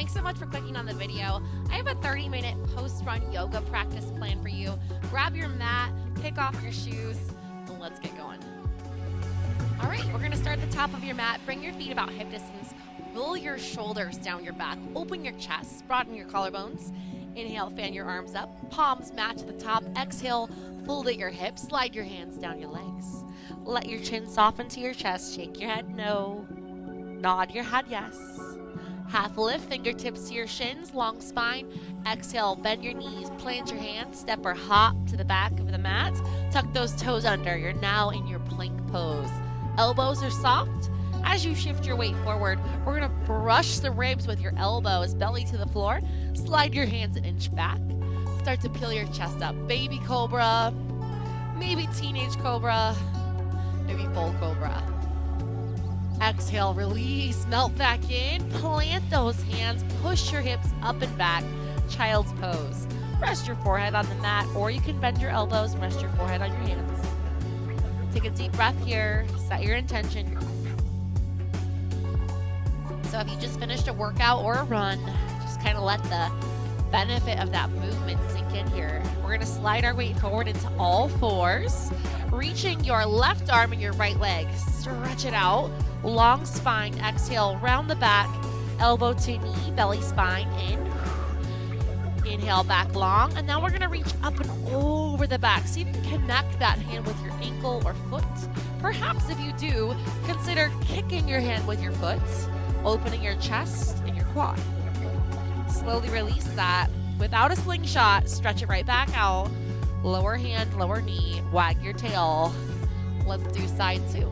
Thanks so much for clicking on the video. I have a 30-minute post-run yoga practice plan for you. Grab your mat, kick off your shoes, and let's get going. All right, we're gonna start at the top of your mat. Bring your feet about hip distance. Roll your shoulders down your back. Open your chest, broaden your collarbones. Inhale, fan your arms up. Palms match the top. Exhale, fold at your hips. Slide your hands down your legs. Let your chin soften to your chest. Shake your head no. Nod your head yes. Half lift, fingertips to your shins, long spine. Exhale, bend your knees, plant your hands, step or hop to the back of the mat. Tuck those toes under. You're now in your plank pose. Elbows are soft. As you shift your weight forward, we're gonna brush the ribs with your elbows, belly to the floor. Slide your hands an inch back. Start to peel your chest up. Baby cobra, maybe teenage cobra, maybe full cobra. Exhale, release, melt back in. Plant those hands, push your hips up and back. Child's pose. Rest your forehead on the mat, or you can bend your elbows and rest your forehead on your hands. Take a deep breath here. Set your intention. So if you just finished a workout or a run, just kind of let the benefit of that movement sink in here. We're going to slide our weight forward into all fours, reaching your left arm and your right leg. Stretch it out. Long spine. Exhale, round the back, elbow to knee, belly spine in. Inhale, back long. And now we're going to reach up and over the back. See if you can connect that hand with your ankle or foot. Perhaps if you do, consider kicking your hand with your foot, opening your chest and your quad. Slowly release that. Without a slingshot, stretch it right back out. Lower hand, lower knee, wag your tail. Let's do side two.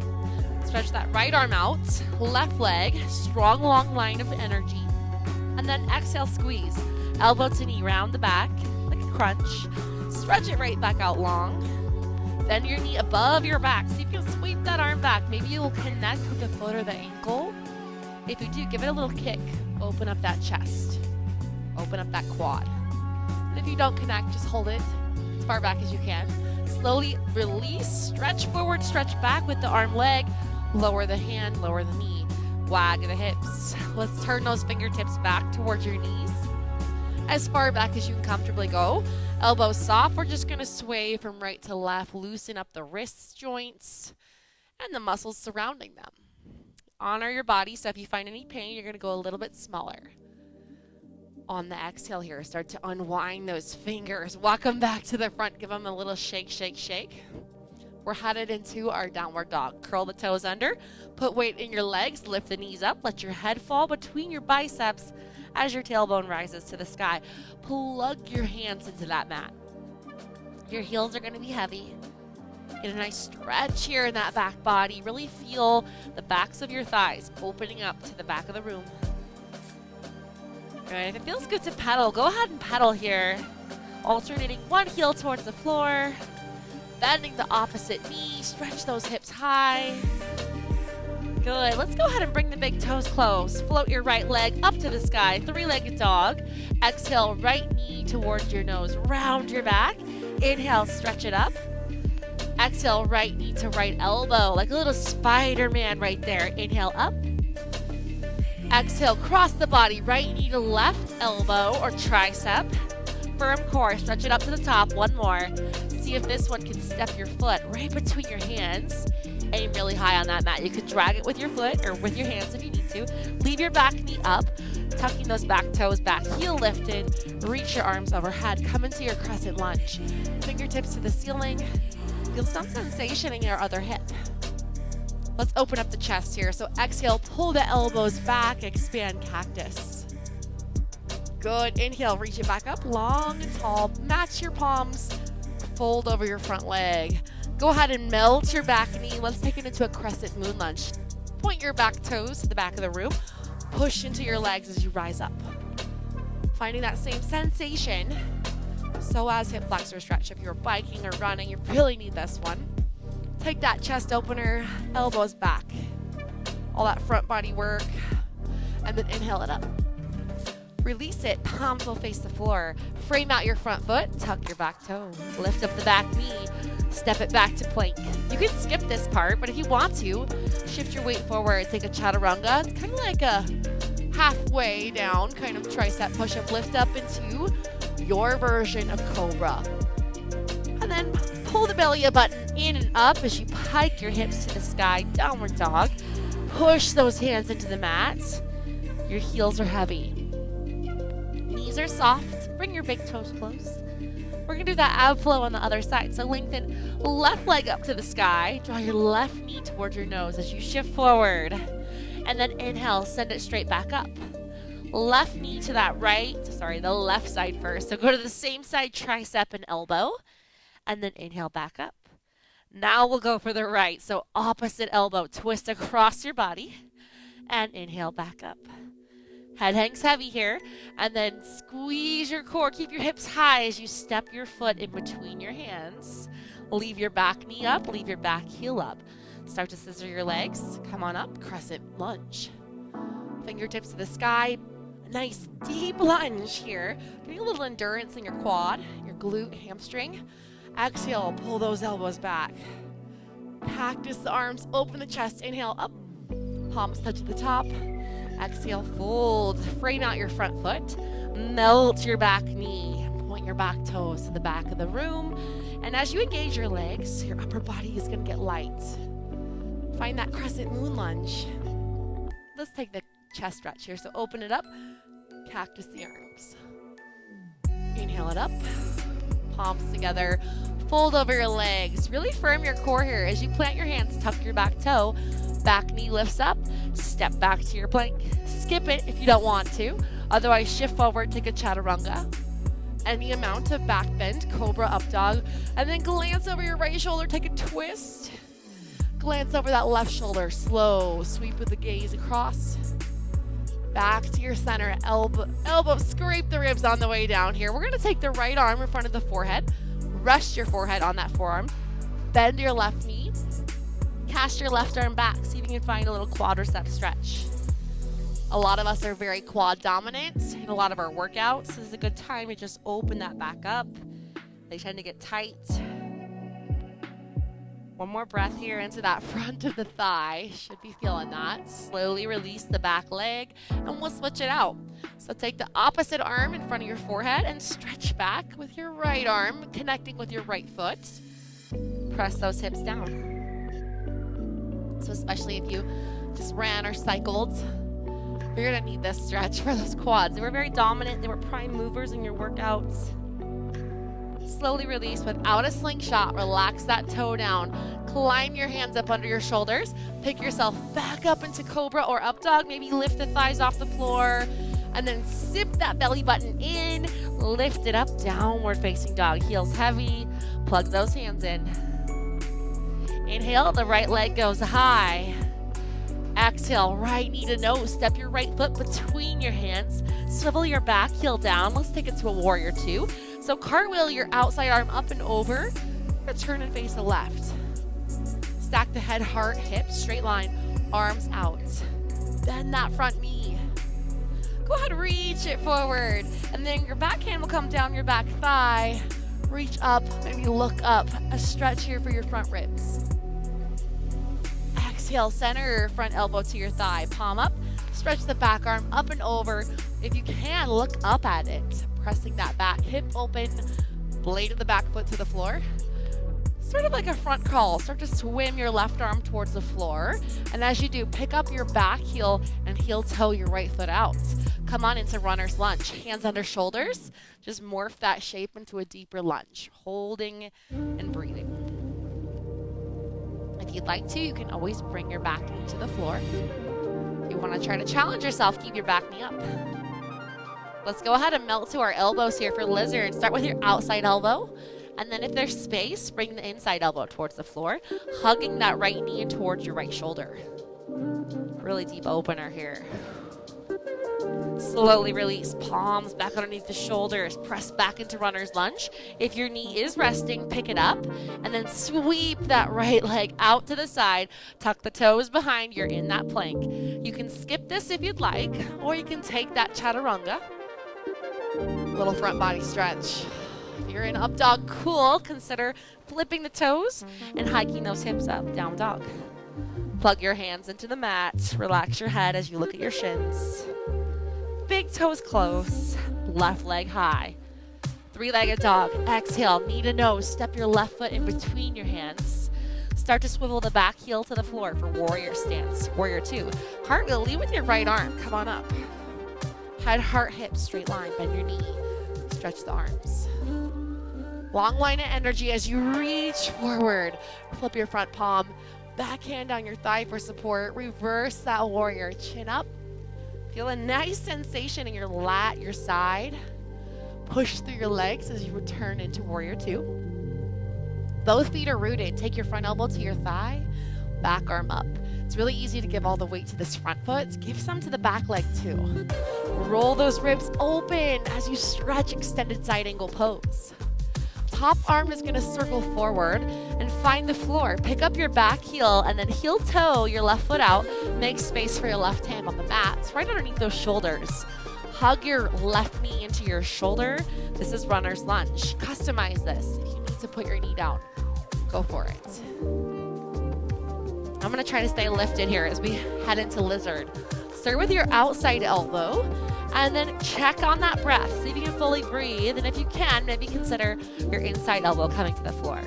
Stretch that right arm out, left leg, strong long line of energy. And then exhale, squeeze. Elbow to knee, round the back, like a crunch. Stretch it right back out long. Bend your knee above your back. See if you can sweep that arm back. Maybe you will connect with the foot or the ankle. If you do, give it a little kick. Open up that chest. Open up that quad. And if you don't connect, just hold it as far back as you can. Slowly release, stretch forward, stretch back with the arm, leg. Lower the hand, lower the knee. Wag the hips. Let's turn those fingertips back towards your knees. As far back as you can comfortably go. Elbows soft. We're just going to sway from right to left. Loosen up the wrist joints and the muscles surrounding them. Honor your body, so if you find any pain, you're going to go a little bit smaller. On the exhale here, start to unwind those fingers. Walk them back to the front. Give them a little shake, shake, shake. We're headed into our downward dog. Curl the toes under. Put weight in your legs. Lift the knees up. Let your head fall between your biceps as your tailbone rises to the sky. Plug your hands into that mat. Your heels are going to be heavy. Get a nice stretch here in that back body. Really feel the backs of your thighs opening up to the back of the room. All right, if it feels good to pedal, go ahead and pedal here. Alternating one heel towards the floor. Bending the opposite knee. Stretch those hips high. Good. Let's go ahead and bring the big toes close. Float your right leg up to the sky. Three-legged dog. Exhale, right knee towards your nose. Round your back. Inhale, stretch it up. Exhale, right knee to right elbow, like a little Spider-Man right there. Inhale, up. Exhale, cross the body, right knee to left elbow or tricep. Firm core, stretch it up to the top. One more. See if this one can step your foot right between your hands. Aim really high on that mat. You could drag it with your foot or with your hands if you need to. Leave your back knee up, tucking those back toes back, heel lifted. Reach your arms overhead. Come into your crescent lunge. Fingertips to the ceiling. Feel some sensation in your other hip. Let's open up the chest here. So exhale, pull the elbows back, expand cactus. Good. Inhale, reach it back up, long and tall. Match your palms. Fold over your front leg. Go ahead and melt your back knee. Let's take it into a crescent moon lunge. Point your back toes to the back of the room. Push into your legs as you rise up. Finding that same sensation. So as hip flexor stretch. If you're biking or running, you really need this one. Take that chest opener, elbows back. All that front body work. And then inhale it up. Release it, palms will face the floor. Frame out your front foot, tuck your back toe. Lift up the back knee, step it back to plank. You can skip this part, but if you want to, shift your weight forward, take a chaturanga. It's kind of like a halfway down, kind of tricep push-up, lift up into your version of Cobra. And then pull the belly button in and up as you pike your hips to the sky, downward dog. Push those hands into the mat. Your heels are heavy. Knees are soft. Bring your big toes close. We're going to do that ab flow on the other side. So lengthen left leg up to the sky. Draw your left knee towards your nose as you shift forward. And then inhale, send it straight back up. Left knee to that the left side first. So go to the same side, tricep and elbow. And then inhale back up. Now we'll go for the right. So opposite elbow, twist across your body. And inhale back up. Head hangs heavy here, and then squeeze your core. Keep your hips high as you step your foot in between your hands. Leave your back knee up, leave your back heel up. Start to scissor your legs. Come on up, crescent lunge. Fingertips to the sky. Nice deep lunge here. Getting a little endurance in your quad, your glute, hamstring. Exhale, pull those elbows back. Cactus the arms, open the chest. Inhale up, palms touch at the top. Exhale, fold, frame out your front foot, melt your back knee, point your back toes to the back of the room, and as you engage your legs, your upper body is going to get light. Find that crescent moon lunge. Let's take the chest stretch here, so open it up, cactus the arms. Inhale it up, palms together, fold over your legs, really firm your core here. As you plant your hands, tuck your back toe, back knee lifts up, step back to your plank. Skip it if you don't want to. Otherwise, shift forward, take a chaturanga. Any amount of back bend, cobra, up dog. And then glance over your right shoulder, take a twist. Glance over that left shoulder, slow sweep with the gaze across. Back to your center, elbow, scrape the ribs on the way down here. We're gonna take the right arm in front of the forehead. Rest your forehead on that forearm. Bend your left knee. Cast your left arm back. See if you can find a little quadricep stretch. A lot of us are very quad dominant in a lot of our workouts. This is a good time to just open that back up. They tend to get tight. One more breath here into that front of the thigh. Should be feeling that. Slowly release the back leg and we'll switch it out. So take the opposite arm in front of your forehead and stretch back with your right arm, connecting with your right foot. Press those hips down. So especially if you just ran or cycled, you're gonna need this stretch for those quads. They were very dominant. They were prime movers in your workouts. Slowly release without a slingshot. Relax that toe down. Climb your hands up under your shoulders. Pick yourself back up into cobra or up dog. Maybe lift the thighs off the floor. And then sip that belly button in. Lift it up, downward facing dog. Heels heavy. Plug those hands in. Inhale, the right leg goes high. Exhale, right knee to nose. Step your right foot between your hands. Swivel your back heel down. Let's take it to a warrior two. So cartwheel your outside arm up and over. Turn and face the left. Stack the head, heart, hips, straight line, arms out. Bend that front knee. Go ahead, reach it forward. And then your back hand will come down your back thigh. Reach up, maybe look up. A stretch here for your front ribs. Exhale, center your front elbow to your thigh. Palm up. Stretch the back arm up and over. If you can, look up at it. Pressing that back hip open. Blade of the back foot to the floor. Sort of like a front crawl. Start to swim your left arm towards the floor. And as you do, pick up your back heel and heel toe your right foot out. Come on into runner's lunge. Hands under shoulders. Just morph that shape into a deeper lunge. Holding and breathing. If you'd like to, you can always bring your back knee to the floor. If you want to try to challenge yourself, keep your back knee up. Let's go ahead and melt to our elbows here for lizard. Start with your outside elbow. And then if there's space, bring the inside elbow towards the floor, hugging that right knee in towards your right shoulder. Really deep opener here. Slowly release, palms back underneath the shoulders. Press back into runner's lunge. If your knee is resting, pick it up. And then sweep that right leg out to the side. Tuck the toes behind. You're in that plank. You can skip this if you'd like, or you can take that chaturanga. Little front body stretch. If you're in up dog, cool. Consider flipping the toes and hiking those hips up, down dog. Plug your hands into the mat. Relax your head as you look at your shins. big toes close, left leg high. Three-legged dog. Exhale, knee to nose. Step your left foot in between your hands. Start to swivel the back heel to the floor for warrior stance. Warrior 2. Cartwheel, lead with your right arm. Come on up. Head, heart, hips, straight line. Bend your knee. Stretch the arms. Long line of energy as you reach forward. Flip your front palm. Back hand down your thigh for support. Reverse that warrior. Chin up. Feel a nice sensation in your lat, your side. Push through your legs as you return into warrior 2. Both feet are rooted. Take your front elbow to your thigh. Back arm up. It's really easy to give all the weight to this front foot. Give some to the back leg too. Roll those ribs open as you stretch extended side angle pose. Top arm is going to circle forward and find the floor. Pick up your back heel and then heel toe your left foot out. Make space for your left hand on the mat. It's right underneath those shoulders. Hug your left knee into your shoulder. This is runner's lunge. Customize this. If you need to put your knee down, go for it. I'm going to try to stay lifted here as we head into lizard. Start with your outside elbow. And then check on that breath. See if you can fully breathe. And if you can, maybe consider your inside elbow coming to the floor.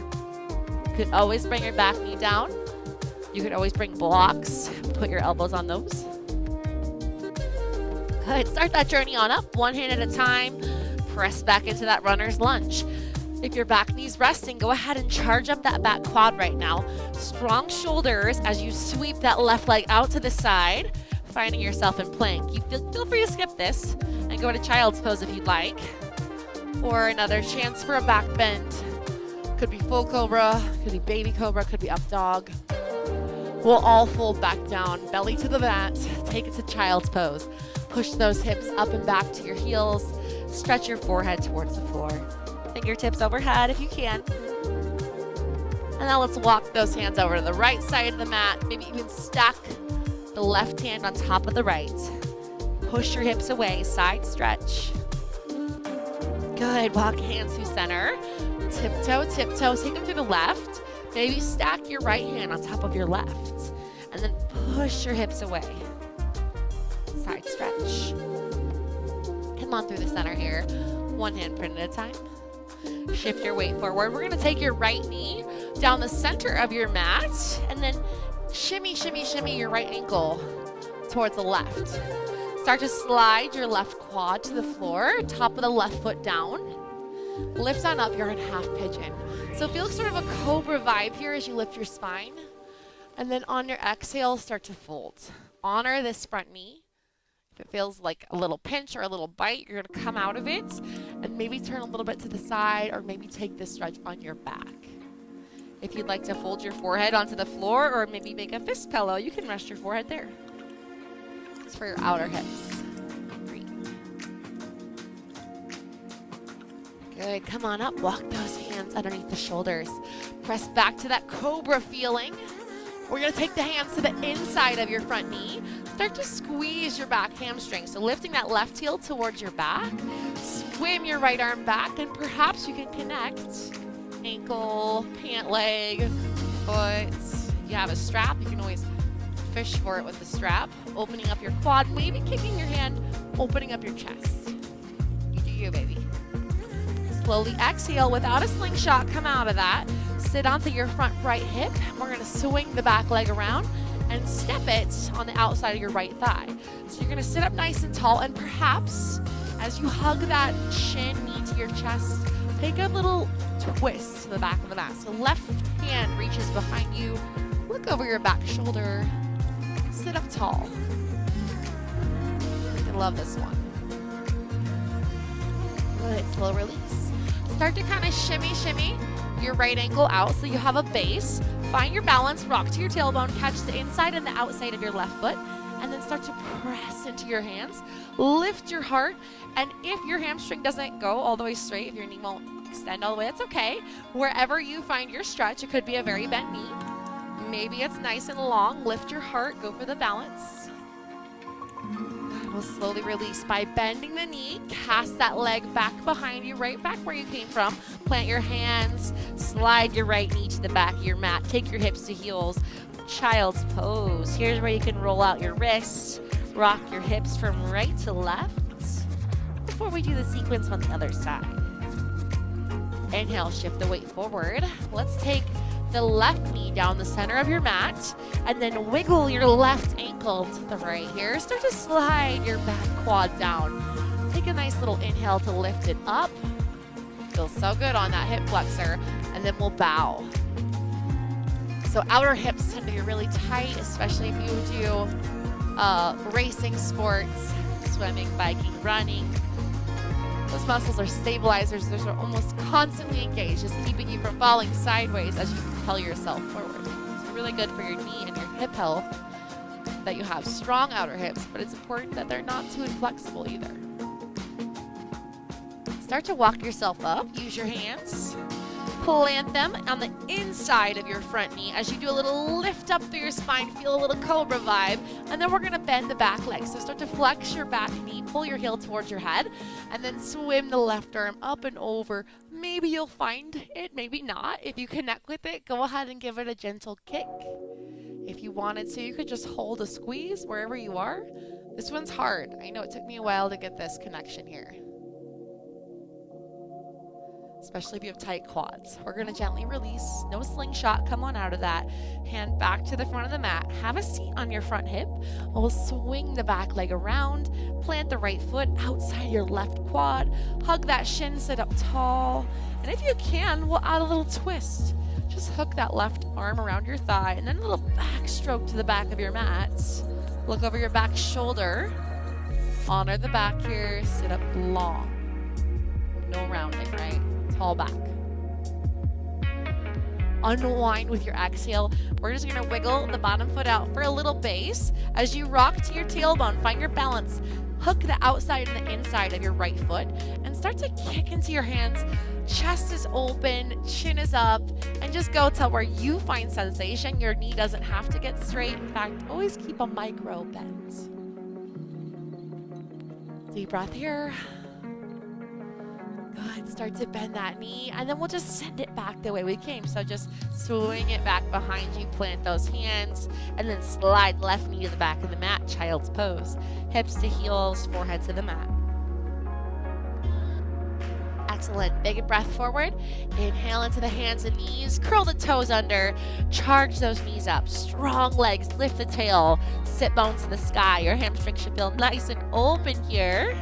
You could always bring your back knee down. You could always bring blocks. Put your elbows on those. Good. Start that journey on up. One hand at a time. Press back into that runner's lunge. If your back knee's resting, go ahead and charge up that back quad right now. Strong shoulders as you sweep that left leg out to the side. Finding yourself in plank. You feel free to skip this and go to child's pose if you'd like. Or another chance for a back bend. Could be full cobra, could be baby cobra, could be up dog. We'll all fold back down, belly to the mat. Take it to child's pose. Push those hips up and back to your heels. Stretch your forehead towards the floor. Fingertips overhead if you can. And now let's walk those hands over to the right side of the mat. Maybe even stack the left hand on top of the right. Push your hips away, side stretch. Good, walk hands through center. Tiptoe, tiptoe, take them to the left. Maybe stack your right hand on top of your left. And then push your hips away. Side stretch. Come on through the center here. One hand print at a time. Shift your weight forward. We're gonna take your right knee down the center of your mat and then shimmy, shimmy, shimmy your right ankle towards the left. Start to slide your left quad to the floor, top of the left foot down. Lift on up, you're in half pigeon. So feel sort of a cobra vibe here as you lift your spine. And then on your exhale, start to fold. Honor this front knee. If it feels like a little pinch or a little bite, you're gonna come out of it and maybe turn a little bit to the side or maybe take this stretch on your back. If you'd like to fold your forehead onto the floor or maybe make a fist pillow, you can rest your forehead there. It's for your outer hips. Breathe. Good, come on up. Walk those hands underneath the shoulders. Press back to that cobra feeling. We're gonna take the hands to the inside of your front knee. Start to squeeze your back hamstring. So lifting that left heel towards your back. Swim your right arm back and perhaps you can connect ankle, pant leg, foot. You have a strap, you can always fish for it with the strap. Opening up your quad, maybe kicking your hand, opening up your chest. You do you, baby. Slowly exhale without a slingshot, come out of that. Sit onto your front right hip. We're gonna swing the back leg around and step it on the outside of your right thigh. So you're gonna sit up nice and tall and perhaps as you hug that shin, knee to your chest, take a little twist to the back of the mat. So left hand reaches behind you. Look over your back shoulder. Sit up tall. I love this one. Good, slow release. Start to kind of shimmy, shimmy your right ankle out so you have a base. Find your balance, rock to your tailbone, catch the inside and the outside of your left foot, and then start to press into your hands. Lift your heart, and if your hamstring doesn't go all the way straight, if your knee won't extend all the way, that's okay. Wherever you find your stretch, it could be a very bent knee. Maybe it's nice and long. Lift your heart, go for the balance. We'll slowly release by bending the knee. Cast that leg back behind you, right back where you came from. Plant your hands, slide your right knee to the back of your mat. Take your hips to heels. Child's pose. Here's where you can roll out your wrists, rock your hips from right to left. before we do the sequence on the other side. Inhale, shift the weight forward. Let's take the left knee down the center of your mat and then wiggle your left ankle to the right here. Start to slide your back quad down. Take a nice little inhale to lift it up. Feels so good on that hip flexor. And then we'll bow. So outer hips tend to be really tight, especially if you do racing sports, swimming, biking, running. Those muscles are stabilizers. Those are almost constantly engaged, just keeping you from falling sideways as you propel yourself forward. It's really good for your knee and your hip health that you have strong outer hips, but it's important that they're not too inflexible either. Start to walk yourself up. Use your hands. Plant them on the inside of your front knee as you do a little lift up through your spine, feel a little cobra vibe, and then we're gonna bend the back leg. So start to flex your back knee, pull your heel towards your head, and then swim the left arm up and over. Maybe you'll find it, maybe not. If you connect with it, go ahead and give it a gentle kick. If you wanted to, you could just hold a squeeze wherever you are. This one's hard. I know it took me a while to get this connection here, especially if you have tight quads. We're gonna gently release, no slingshot, come on out of that. Hand back to the front of the mat, have a seat on your front hip. We'll swing the back leg around, plant the right foot outside your left quad, hug that shin, sit up tall. And if you can, we'll add a little twist. Just hook that left arm around your thigh and then a little back stroke to the back of your mat. Look over your back shoulder. Honor the back here, sit up long. No rounding, right? Tall back. Unwind with your exhale. We're just gonna wiggle the bottom foot out for a little base. As you rock to your tailbone, find your balance. Hook the outside and the inside of your right foot and start to kick into your hands. Chest is open, chin is up, and just go till where you find sensation. Your knee doesn't have to get straight. In fact, always keep a micro bend. Deep breath here. Good. Start to bend that knee, and then we'll just send it back the way we came. So just swing it back behind you, plant those hands, and then slide left knee to the back of the mat, child's pose. Hips to heels, forehead to the mat. Excellent. Big breath forward. Inhale into the hands and knees. Curl the toes under. Charge those knees up. Strong legs. Lift the tail. Sit bones to the sky. Your hamstrings should feel nice and open here.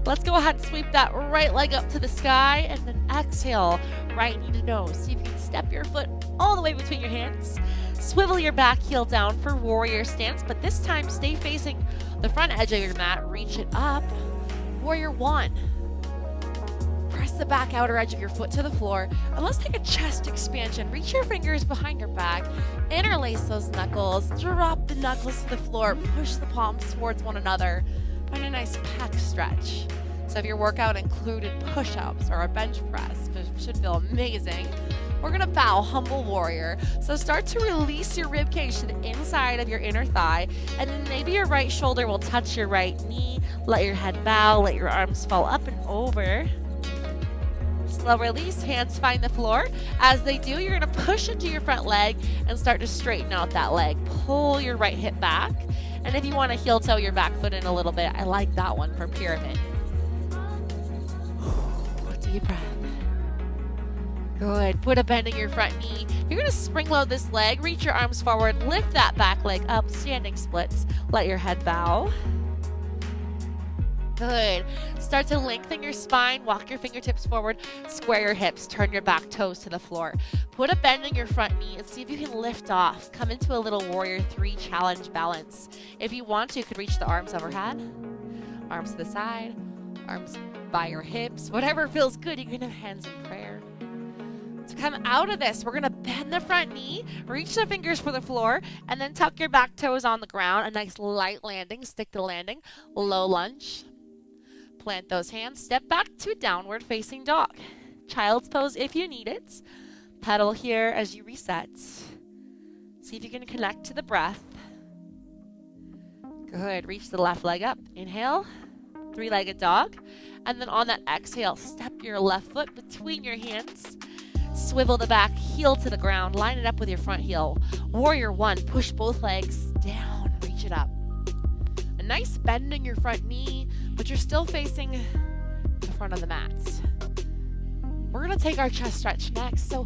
Let's go ahead and sweep that right leg up to the sky and then exhale, right knee to nose. See if you can step your foot all the way between your hands. Swivel your back heel down for warrior stance, but this time stay facing the front edge of your mat. Reach it up. Warrior one. Press the back outer edge of your foot to the floor, and let's take a chest expansion. Reach your fingers behind your back, interlace those knuckles, drop the knuckles to the floor, push the palms towards one another. Find a nice pec stretch. So if your workout included push-ups or a bench press, which should feel amazing, we're gonna bow, humble warrior. So start to release your rib cage to the inside of your inner thigh, and then maybe your right shoulder will touch your right knee. Let your head bow, let your arms fall up and over. Slow release, hands find the floor. As they do, you're gonna push into your front leg and start to straighten out that leg. Pull your right hip back. And if you want to heel toe your back foot in a little bit, I like that one from pyramid. Deep breath. Good. Put a bend in your front knee. You're going to spring load this leg. Reach your arms forward. Lift that back leg up. Standing splits. Let your head bow. Good. Start to lengthen your spine. Walk your fingertips forward. Square your hips. Turn your back toes to the floor. Put a bend in your front knee and see if you can lift off. Come into a little warrior three challenge balance. If you want to, you could reach the arms overhead. Arms to the side. Arms by your hips. Whatever feels good. You can have hands in prayer. To come out of this, we're going to bend the front knee, reach the fingers for the floor, and then tuck your back toes on the ground. A nice light landing, stick to landing, low lunge. Plant those hands, step back to downward facing dog. Child's pose if you need it. Pedal here as you reset. See if you can connect to the breath. Good, reach the left leg up. Inhale, three-legged dog. And then on that exhale, step your left foot between your hands. Swivel the back heel to the ground. Line it up with your front heel. Warrior one, push both legs down. Reach it up. A nice bend in your front knee, but you're still facing front of the mat. We're gonna take our chest stretch next. So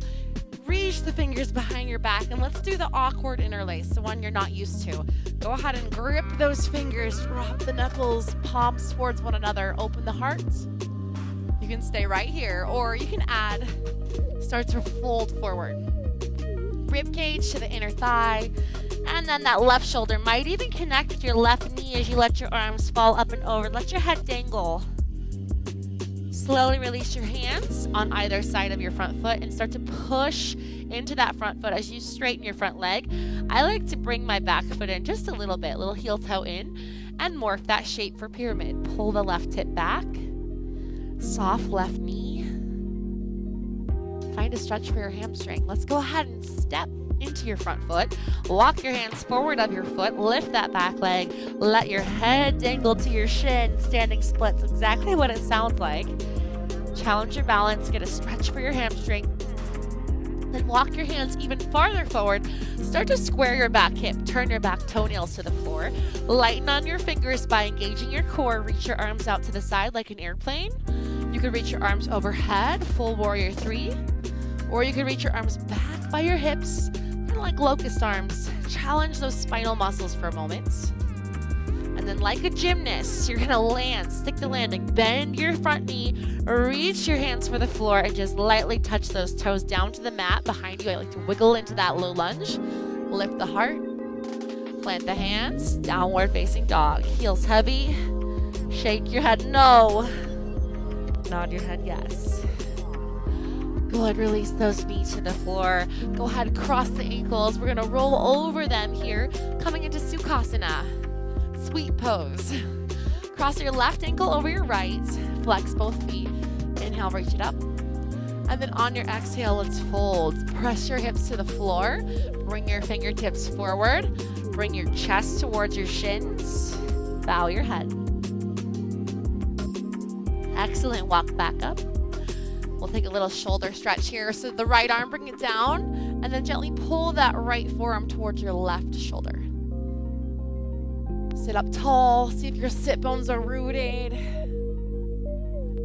reach the fingers behind your back and let's do the awkward interlace, the one you're not used to. Go ahead and grip those fingers, drop the knuckles, palms towards one another, open the heart. You can stay right here, or you can start to fold forward. Rib cage to the inner thigh, and then that left shoulder might even connect with your left knee as you let your arms fall up and over. Let your head dangle. Slowly release your hands on either side of your front foot and start to push into that front foot as you straighten your front leg. I like to bring my back foot in just a little bit, little heel toe in, and morph that shape for pyramid. Pull the left hip back, soft left knee. Find a stretch for your hamstring. Let's go ahead and step into your front foot. Walk your hands forward of your foot. Lift that back leg. Let your head dangle to your shin. Standing splits, exactly what it sounds like. Challenge your balance. Get a stretch for your hamstring. Then walk your hands even farther forward. Start to square your back hip. Turn your back toenails to the floor. Lighten on your fingers by engaging your core. Reach your arms out to the side like an airplane. You can reach your arms overhead, full warrior 3. Or you can reach your arms back by your hips, kind of like locust arms. Challenge those spinal muscles for a moment. And then like a gymnast, you're gonna land, stick the landing, bend your front knee, reach your hands for the floor, and just lightly touch those toes down to the mat behind you. I like to wiggle into that low lunge. Lift the heart, plant the hands, downward facing dog. Heels heavy, shake your head no, nod your head yes. Good, release those feet to the floor. Go ahead and cross the ankles. We're gonna roll over them here, coming into Sukhasana. Sweet pose. Cross your left ankle over your right. Flex both feet. Inhale, reach it up. And then on your exhale, let's fold. Press your hips to the floor. Bring your fingertips forward. Bring your chest towards your shins. Bow your head. Excellent, walk back up. We'll take a little shoulder stretch here. So the right arm, bring it down, and then gently pull that right forearm towards your left shoulder. Sit up tall, see if your sit bones are rooted.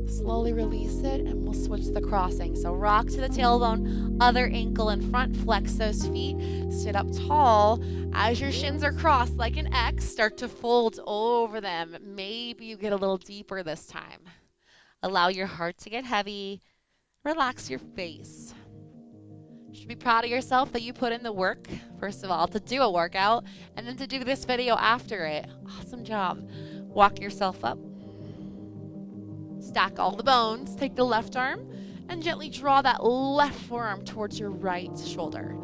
Slowly release it, and we'll switch the crossing. So rock to the tailbone, other ankle in front, flex those feet, sit up tall. As your shins are crossed like an X, start to fold over them. Maybe you get a little deeper this time. Allow your heart to get heavy. Relax your face. You should be proud of yourself that you put in the work, first of all, to do a workout, and then to do this video after it. Awesome job. Walk yourself up. Stack all the bones. Take the left arm and gently draw that left forearm towards your right shoulder.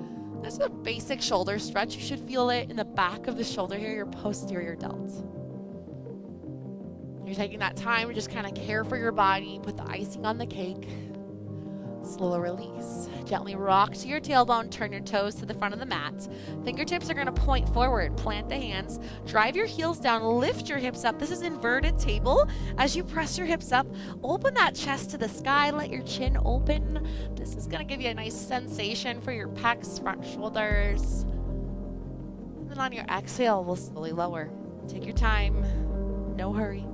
This is a basic shoulder stretch. You should feel it in the back of the shoulder here, your posterior delt. You're taking that time to just kind of care for your body, put the icing on the cake. Slow release. Gently rock to your tailbone, turn your toes to the front of the mat. Fingertips are going to point forward. Plant the hands. Drive your heels down. Lift your hips up. This is inverted table. As you press your hips up, open that chest to the sky. Let your chin open. This is going to give you a nice sensation for your pecs, front shoulders. And then on your exhale, we'll slowly lower. Take your time. No hurry.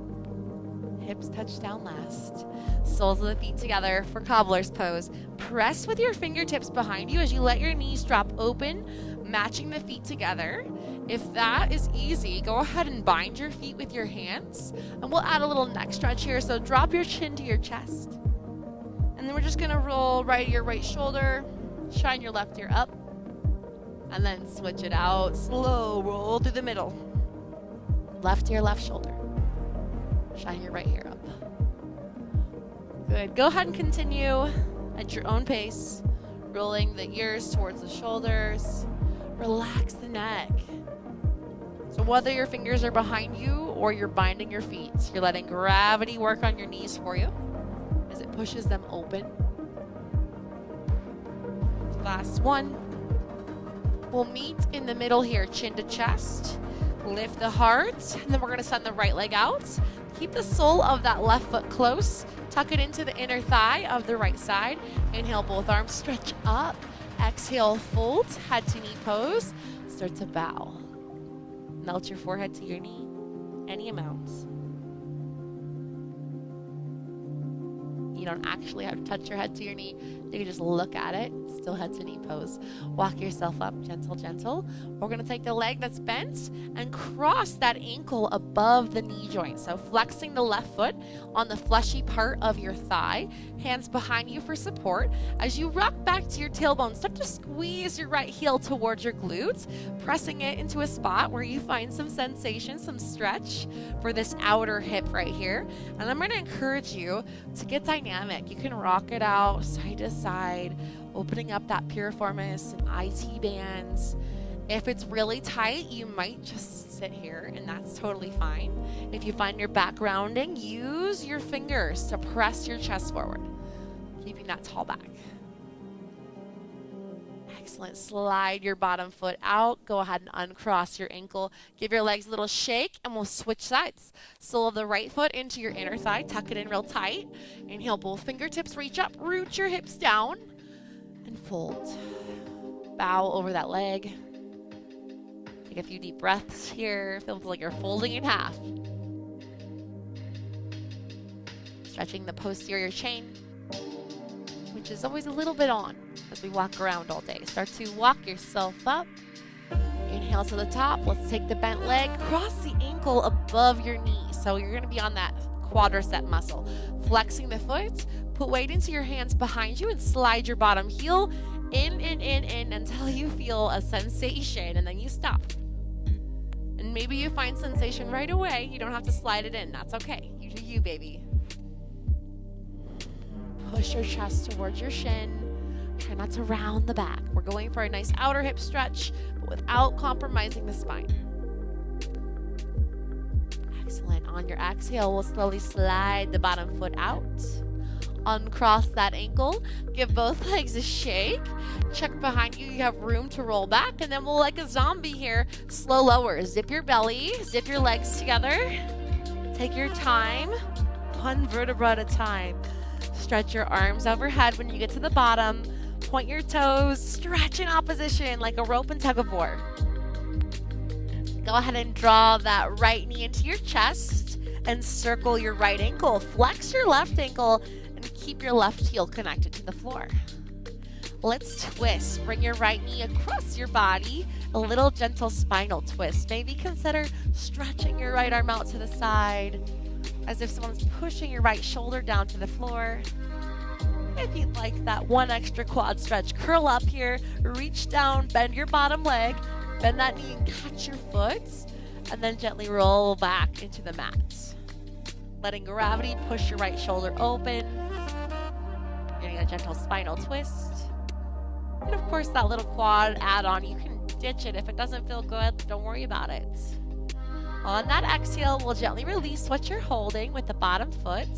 Hips touch down last. Soles of the feet together for cobbler's pose. Press with your fingertips behind you as you let your knees drop open, matching the feet together. If that is easy, go ahead and bind your feet with your hands. And we'll add a little neck stretch here. So drop your chin to your chest. And then we're just going to roll right to your right shoulder. Shine your left ear up. And then switch it out. Slow roll through the middle. Left ear, left shoulder. Shine your right ear up. Good. Go ahead and continue at your own pace, rolling the ears towards the shoulders. Relax the neck. So whether your fingers are behind you or you're binding your feet, you're letting gravity work on your knees for you as it pushes them open. Last one. We'll meet in the middle here, chin to chest. Lift the heart, and then we're going to send the right leg out. Keep the sole of that left foot close. Tuck it into the inner thigh of the right side. Inhale, both arms stretch up. Exhale, fold, head to knee pose. Start to bow. Melt your forehead to your knee, any amount. You don't actually have to touch your head to your knee. You can just look at it, still head to knee pose. Walk yourself up, gentle, gentle. We're gonna take the leg that's bent and cross that ankle above the knee joint. So flexing the left foot on the fleshy part of your thigh, hands behind you for support. As you rock back to your tailbone, start to squeeze your right heel towards your glutes, pressing it into a spot where you find some sensation, some stretch for this outer hip right here. And I'm gonna encourage you to get dynamic. You can rock it out side to side, opening up that piriformis and IT bands. If it's really tight, you might just sit here, and that's totally fine. If you find your back rounding, use your fingers to press your chest forward, keeping that tall back. Excellent. Slide your bottom foot out. Go ahead and uncross your ankle. Give your legs a little shake, and we'll switch sides. Sole of the right foot into your inner thigh. Tuck it in real tight. Inhale, both fingertips reach up. Root your hips down and fold. Bow over that leg. Take a few deep breaths here. Feels like you're folding in half. Stretching the posterior chain, which is always a little bit on as we walk around all day. Start to walk yourself up. Inhale to the top. Let's take the bent leg. Cross the ankle above your knee. So you're going to be on that quadricep muscle. Flexing the foot. Put weight into your hands behind you and slide your bottom heel in until you feel a sensation, and then you stop. And maybe you find sensation right away. You don't have to slide it in. That's okay. You do you, baby. Push your chest towards your shin. Try not to round the back. We're going for a nice outer hip stretch, but without compromising the spine. Excellent. On your exhale, we'll slowly slide the bottom foot out. Uncross that ankle. Give both legs a shake. Check behind you. You have room to roll back. And then we'll, like a zombie here, slow lower. Zip your belly. Zip your legs together. Take your time. One vertebra at a time. Stretch your arms overhead when you get to the bottom. Point your toes. Stretch in opposition like a rope and tug of war. Go ahead and draw that right knee into your chest and circle your right ankle. Flex your left ankle and keep your left heel connected to the floor. Let's twist. Bring your right knee across your body. A little gentle spinal twist. Maybe consider stretching your right arm out to the side as if someone's pushing your right shoulder down to the floor. If you'd like that one extra quad stretch, curl up here, reach down, bend your bottom leg, bend that knee and catch your foot, and then gently roll back into the mat. Letting gravity push your right shoulder open. Getting a gentle spinal twist. And of course, that little quad add-on, you can ditch it. If it doesn't feel good, don't worry about it. On that exhale, we'll gently release what you're holding with the bottom foot,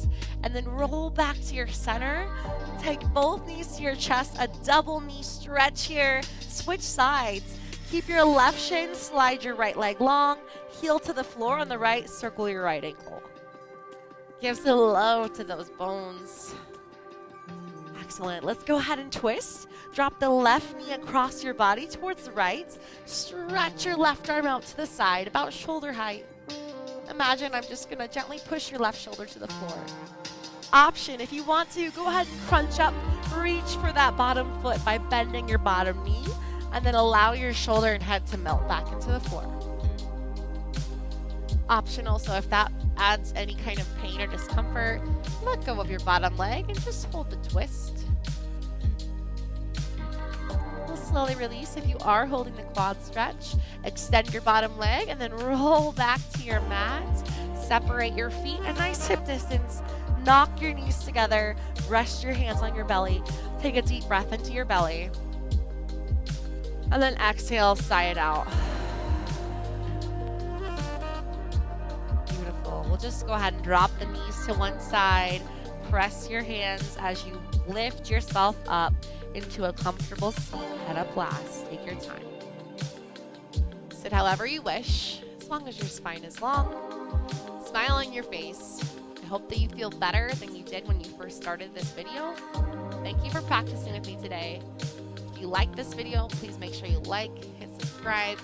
and then roll back to your center. Take both knees to your chest, a double knee stretch here. Switch sides. Keep your left shin, slide your right leg long, heel to the floor on the right, circle your right ankle. Give some love to those bones. Excellent. Let's go ahead and twist. Drop the left knee across your body towards the right. Stretch your left arm out to the side, about shoulder height. Imagine I'm just going to gently push your left shoulder to the floor. Option, if you want to, go ahead and crunch up. Reach for that bottom foot by bending your bottom knee, and then allow your shoulder and head to melt back into the floor. Optional, so if that adds any kind of pain or discomfort, let go of your bottom leg and just hold the twist. We'll slowly release. If you are holding the quad stretch, extend your bottom leg and then roll back to your mat. Separate your feet a nice hip distance. Knock your knees together. Rest your hands on your belly. Take a deep breath into your belly. And then exhale, sigh it out. Beautiful. We'll just go ahead and drop the knees to one side. Press your hands as you lift yourself up into a comfortable seat. Head up last. Take your time. Sit however you wish, as long as your spine is long. Smile on your face. I hope that you feel better than you did when you first started this video. Thank you for practicing with me today. If you like this video, please make sure you like, hit subscribe,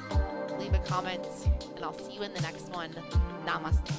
leave a comment, and I'll see you in the next one. Namaste.